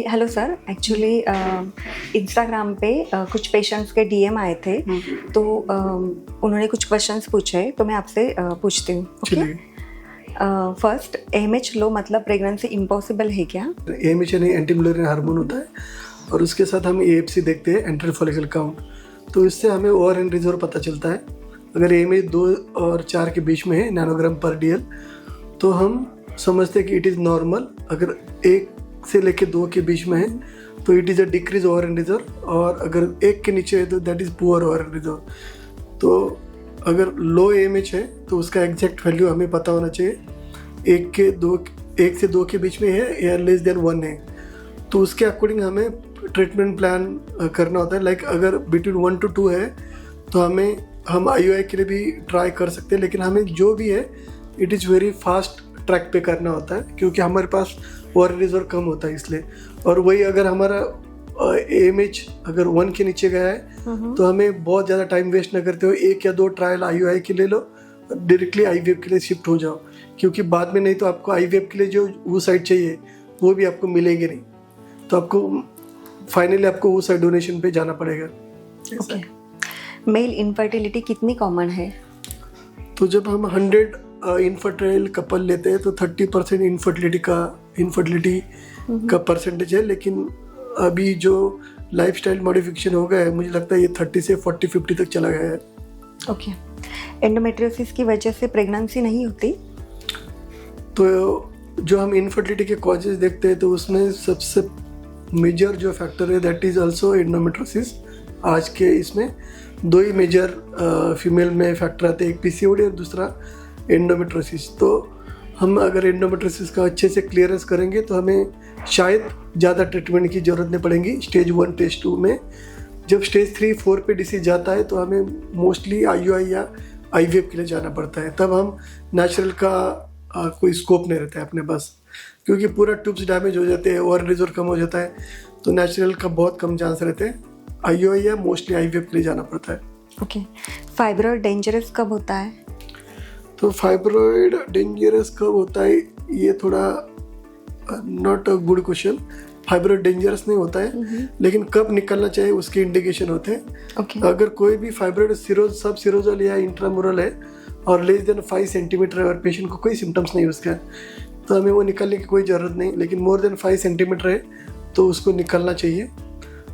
Hello sir, actually Instagram पे कुछ patients के डीएम आए थे, तो उन्होंने कुछ क्वेश्चंस पूछे, तो मैं आपसे पूछती हूँ। ओके, फर्स्ट, एएमएच लो मतलब प्रेगनेंसी इम्पॉसिबल है क्या? एएमएच यानी एंटी मुलेरियन हार्मोन होता है और उसके साथ हम एएफसी देखते हैं, एंट्री फॉलिकल काउंट। तो इससे हमें ओवरियन रिजर्व पता चलता है। अगर एएमएच 2 और 4 के बीच में है, नैनोग्राम पर डीएल, तो हम समझते हैं कि इट इज़ नॉर्मल। अगर 1 से लेके 2 के बीच में है तो it is a decrease ovarian reserve, और अगर 1 के नीचे है तो that is poor ovarian reserve. तो अगर लो एएमएच है तो उसका एग्जैक्ट वैल्यू हमें पता होना चाहिए। 1 से 2 के बीच में है या लेस देन 1 है, तो उसके अकॉर्डिंग हमें ट्रीटमेंट प्लान करना होता है। लाइक अगर बिटवीन 1 to 2 है तो हम आईयूआई के लिए भी ट्राई कर सकते हैं, लेकिन हमें जो भी है it is very fast track पे करना होता है, क्योंकि हमारे पास ओवरियन रिजर्व कम होता है इसलिए। और वही अगर हमारा एएमएच अगर 1 के नीचे गया है तो हमें बहुत ज़्यादा टाइम वेस्ट ना करते हुए 1 या 2 ट्रायल आईयूआई के ले लो, डायरेक्टली आईवीएफ के लिए शिफ्ट हो जाओ, क्योंकि बाद में नहीं तो आपको आईवीएफ के लिए जो वो साइड चाहिए वो भी आपको मिलेगी नहीं, तो आपको फाइनली आपको वो साइड डोनेशन पे जाना पड़ेगा। ओके, मेल इनफर्टिलिटी कितनी कॉमन है? तो जब हम 100 इनफर्टाइल कपल लेते हैं तो 30% इनफर्टिलिटी का परसेंटेज है, लेकिन अभी जो लाइफस्टाइल मॉडिफिकेशन हो गया है, मुझे लगता है ये 30 से 40-50 तक चला गया है। ओके, एंडोमेट्रियोसिस की वजह से प्रेगनेंसी नहीं होती? तो जो हम इनफर्टिलिटी के कॉजेज देखते हैं तो उसमें सबसे मेजर जो फैक्टर है दैट इज़ आल्सो एंडोमेट्रियोसिस। आज के इसमें 2 ही मेजर फीमेल में फैक्टर आते हैं, एक पीसीओडी और दूसरा एंडोमेट्रियोसिस। तो हम अगर एंडोमेट्रियोसिस का अच्छे से क्लियरेंस करेंगे तो हमें शायद ज़्यादा ट्रीटमेंट की ज़रूरत नहीं पड़ेगी स्टेज 1 स्टेज 2 में। जब स्टेज 3-4 पे डिसीज जाता है तो हमें मोस्टली आईयूआई या आईवीएफ के लिए जाना पड़ता है। तब हम नेचुरल का कोई स्कोप नहीं रहता है अपने पास, क्योंकि पूरा ट्यूब्स डैमेज हो जाते हैं और रिजर्व कम हो जाता है, तो नेचुरल का बहुत कम चांस रहते हैं। आईयूआई या मोस्टली आईवीएफ के लिए जाना पड़ता है। ओके, फाइब्रॉइड डेंजरस कब होता है? तो फाइब्रॉइड डेंजरस कब होता है, ये थोड़ा not a good question. Fibroid dangerous नहीं होता है, लेकिन कब निकलना चाहिए उसके इंडिकेशन होते हैं। ओके, अगर कोई भी फाइब्रॉइड सब सिरोजल या इंट्रामुरल है और लेस देन 5 सेंटीमीटर और पेशेंट को कोई सिम्टम्स नहीं उसका, तो हमें वो निकालने की कोई ज़रूरत नहीं। लेकिन मोर देन 5 सेंटीमीटर है तो उसको निकालना चाहिए।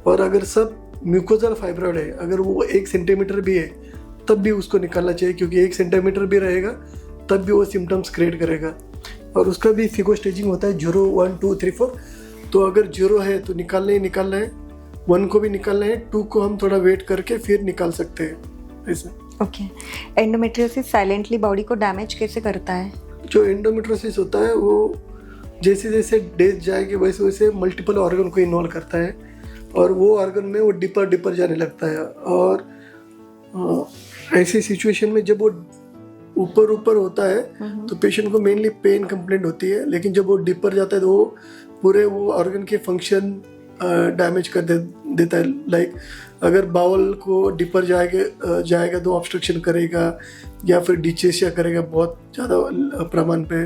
और अगर सब म्यूकोजल फाइब्रॉइड है, अगर वो 1 सेंटीमीटर भी है तब भी उसको निकालना चाहिए, क्योंकि 1 सेंटीमीटर भी रहेगा तब भी वो सिम्टम्स क्रिएट करेगा। और उसका भी फिगो स्टेजिंग होता है 0, 1, 2, 3, 4। तो अगर 0 है तो निकालना ही निकालना है, 1 को भी निकालना है, 2 को हम थोड़ा वेट करके फिर निकाल सकते हैं ऐसा। ओके, एंडोमेट्रियोसिस साइलेंटली बॉडी को डैमेज कैसे करता है? जो एंडोमेट्रियोसिस होता है वो जैसे जैसे डेज जाएगी वैसे वैसे मल्टीपल ऑर्गन को इन्वॉल्व करता है, और वो ऑर्गन में वो डिपर जाने लगता है। और ऐसी सिचुएशन में जब वो ऊपर होता है तो पेशेंट को मेनली पेन कंप्लेंट होती है, लेकिन जब वो डिपर जाता है तो वो पूरे वो ऑर्गन के फंक्शन डैमेज कर देता है। लाइक अगर बाउल को डिपर जाएगा तो ऑब्स्ट्रक्शन करेगा या फिर डिचेसिया करेगा बहुत ज़्यादा प्रमाण पे।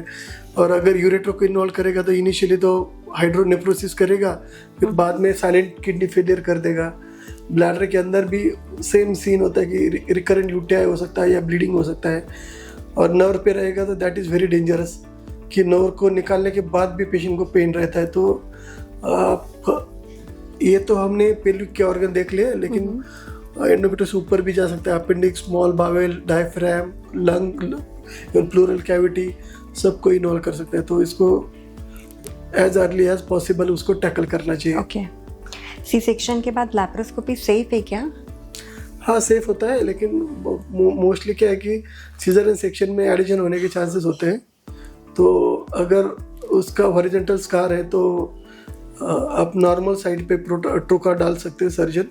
और अगर यूरेटर को इन्वॉल्व करेगा तो इनिशियली तो हाइड्रोनेफ्रोसिस करेगा, फिर बाद में साइलेंट किडनी फेलियर कर देगा। ब्लैडर के अंदर भी सेम सीन होता है कि रिकरेंट यूटीआई हो सकता है या ब्लीडिंग हो सकता है। और नर्व पे रहेगा तो दैट इज़ वेरी डेंजरस, कि नर्व को निकालने के बाद भी पेशेंट को पेन रहता है। तो ये तो हमने पेल्विक के ऑर्गन देख लिए, लेकिन एंडोमेट्रियोसिस ऊपर भी जा सकता है। Appendix, small bowel, diaphragm, lung, pleural cavity सबको इन्वॉल्व कर सकते हैं। तो इसको एज अर्ली एज पॉसिबल उसको टैकल करना चाहिए। ओके, सी सेक्शन के बाद लैप्रोस्कोपी सेफ है क्या? हाँ, सेफ होता है, लेकिन मोस्टली क्या है कि सीजरियन सेक्शन में एडिशन होने के चांसेस होते हैं। तो अगर उसका हॉरिजॉन्टल स्कार है तो आप नॉर्मल साइड पे ट्रोका डाल सकते हैं सर्जन।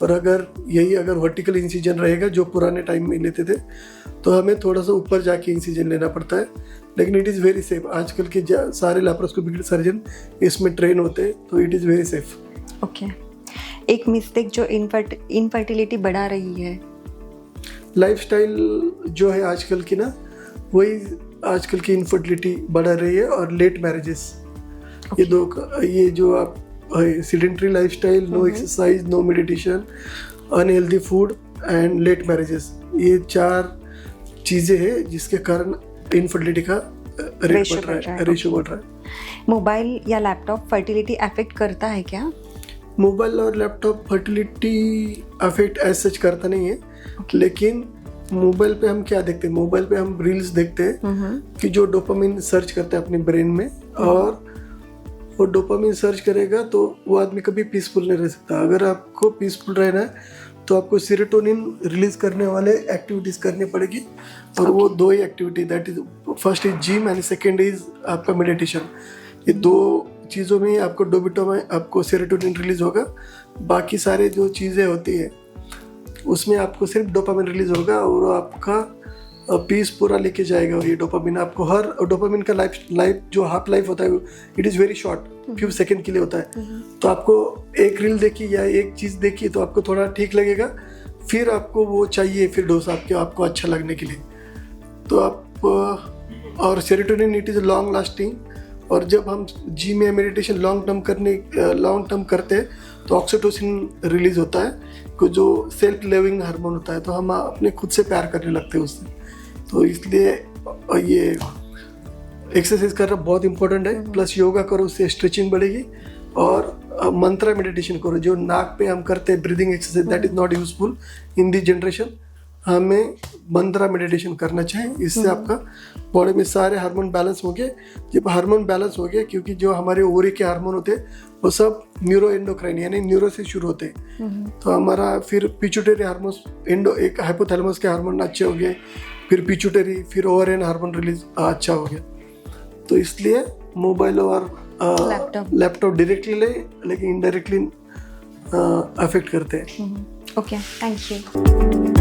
और अगर वर्टिकल इंसिजन रहेगा जो पुराने टाइम में लेते थे, तो हमें थोड़ा सा ऊपर जाके इंसिजन लेना पड़ता है, लेकिन इट इज़ वेरी सेफ। आजकल के सारे लैप्रोस्कोपिक सर्जन इसमें ट्रेन होते हैं, तो it is very safe. Okay, एक मिस्टेक जो इनफर्टिलिटी बढ़ा रही है? लाइफस्टाइल जो है आजकल की ना, वही आजकल की इनफर्टिलिटी बढ़ा रही है, और लेट मैरिजेस। ये जो आप sedentary lifestyle, no exercise, no meditation, unhealthy food and late marriages. ये 4 चीजें हैं जिसके कारण इनफर्टिलिटी का रेट बढ़ रहा है, रेशियो बढ़ रहा है. मोबाइल या लैपटॉप फर्टिलिटी अफेक्ट करता है क्या? मोबाइल और laptop fertility affect as such करता नहीं है, लेकिन मोबाइल पे हम क्या देखते हैं, मोबाइल पे हम रील्स देखते हैं कि जो डोपामिन सर्च करते हैं अपने ब्रेन में, और वो डोपामिन सर्च करेगा तो वो आदमी कभी पीसफुल नहीं रह सकता. अगर आपको पीसफुल रहना है तो आपको सेरोटोनिन रिलीज करने वाले एक्टिविटीज करनी पड़ेगी, और वो 2 ही activity, that is first is gym and second is आपका मेडिटेशन. ये 2 चीज़ों में आपको डोपामिन, आपको सेरोटोनिन रिलीज होगा. बाकी सारे जो चीज़ें होती है उसमें आपको सिर्फ डोपामिन रिलीज होगा, और आपका पीस पूरा लेके जाएगा. और ये डोपामिन आपको हर डोपामिन का लाइफ जो हाफ लाइफ होता है it is very short, few second के लिए होता है. तो आपको एक रील देखी या एक चीज़ देखी तो आपको थोड़ा ठीक लगेगा, फिर आपको वो चाहिए फिर डोज आपको अच्छा लगने के लिए. तो आप और serotonin it is long lasting. और जब हम जिम या मेडिटेशन लॉन्ग टर्म करते हैं तो ऑक्सीटोसिन रिलीज होता है, को जो सेल्फ लविंग हार्मोन होता है, तो हम अपने खुद से प्यार करने लगते हैं उससे. तो इसलिए ये एक्सरसाइज करना बहुत इंपॉर्टेंट है. प्लस योगा करो, उससे स्ट्रेचिंग बढ़ेगी. और मंत्रा मेडिटेशन करो, जो नाक पे हम करते हैं breathing exercise, that is not useful in the generation. हमें मंत्रा मेडिटेशन करना चाहिए. इससे आपका बॉडी में सारे हार्मोन बैलेंस हो गए. जब हार्मोन बैलेंस हो गए, क्योंकि जो हमारे ओवरी के हार्मोन होते हैं वो सब न्यूरो एंडोक्राइन यानी न्यूरो से शुरू होते हैं. तो हमारा फिर पिट्यूटरी हार्मोन एक हाइपोथैलेमस के हार्मोन अच्छे हो गए, फिर पिट्यूटरी, फिर ओवरियन हार्मोन रिलीज अच्छा हो गया. तो इसलिए मोबाइल और लैपटॉप डायरेक्टली ले, लेकिन इनडायरेक्टली अफेक्ट करते हैं. Okay, thank you.